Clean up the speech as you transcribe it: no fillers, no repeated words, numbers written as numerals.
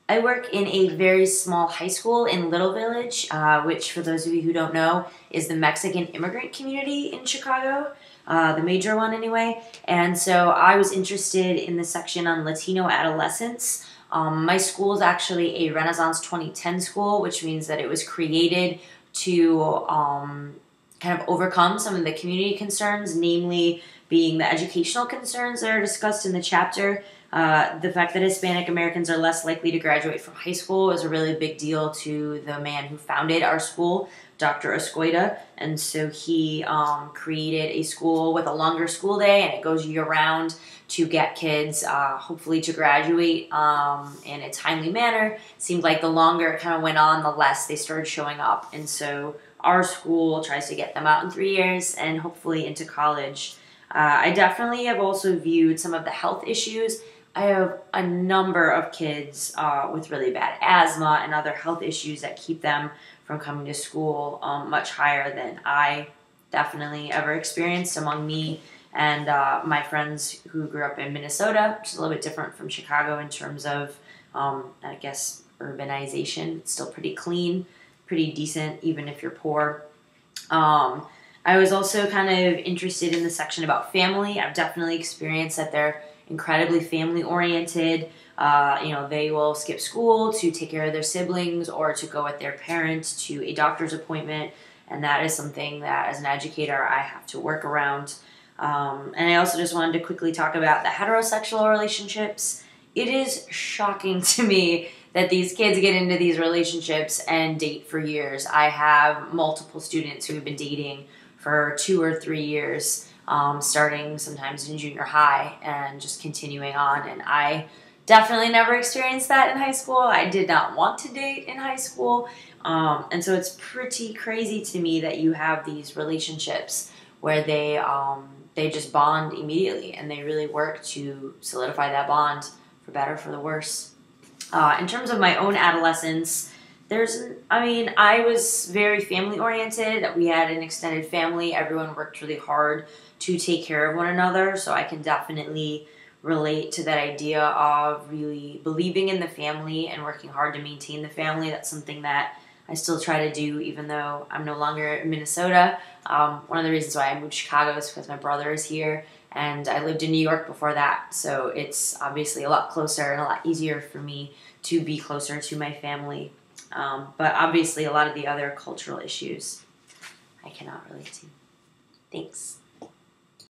I work in a very small high school in Little Village, which, for those of you who don't know, is the Mexican immigrant community in Chicago, the major one anyway. And so I was interested in the section on Latino adolescence. My school is actually a Renaissance 2010 school, which means that it was created to kind of overcome some of the community concerns, namely being the educational concerns that are discussed in the chapter. The fact that Hispanic Americans are less likely to graduate from high school is a really big deal to the man who founded our school, Dr. Escoida. And so he created a school with a longer school day, and it goes year-round to get kids hopefully to graduate in a timely manner. It seemed like the longer it kind of went on, the less they started showing up. And so our school tries to get them out in 3 years and hopefully into college. I definitely have also viewed some of the health issues. I have a number of kids with really bad asthma and other health issues that keep them from coming to school much higher than I definitely ever experienced among me and my friends who grew up in Minnesota, which is a little bit different from Chicago in terms of, I guess, urbanization. It's still pretty clean, pretty decent, even if you're poor. I was also kind of interested in the section about family. I've definitely experienced that they're incredibly family oriented. They will skip school to take care of their siblings or to go with their parents to a doctor's appointment. And that is something that as an educator I have to work around. And I also just wanted to quickly talk about the heterosexual relationships. It is shocking to me that these kids get into these relationships and date for years. I have multiple students who have been dating for 2 or 3 years, starting sometimes in junior high and just continuing on. And I definitely never experienced that in high school. I did not want to date in high school. And so it's pretty crazy to me that you have these relationships where they just bond immediately and they really work to solidify that bond for better or for the worse. In terms of my own adolescence, I was very family oriented. We had an extended family. Everyone worked really hard to take care of one another. So I can definitely relate to that idea of really believing in the family and working hard to maintain the family. That's something that I still try to do, even though I'm no longer in Minnesota. One of the reasons why I moved to Chicago is because my brother is here, and I lived in New York before that. So it's obviously a lot closer and a lot easier for me to be closer to my family. But obviously a lot of the other cultural issues I cannot relate to. Thanks.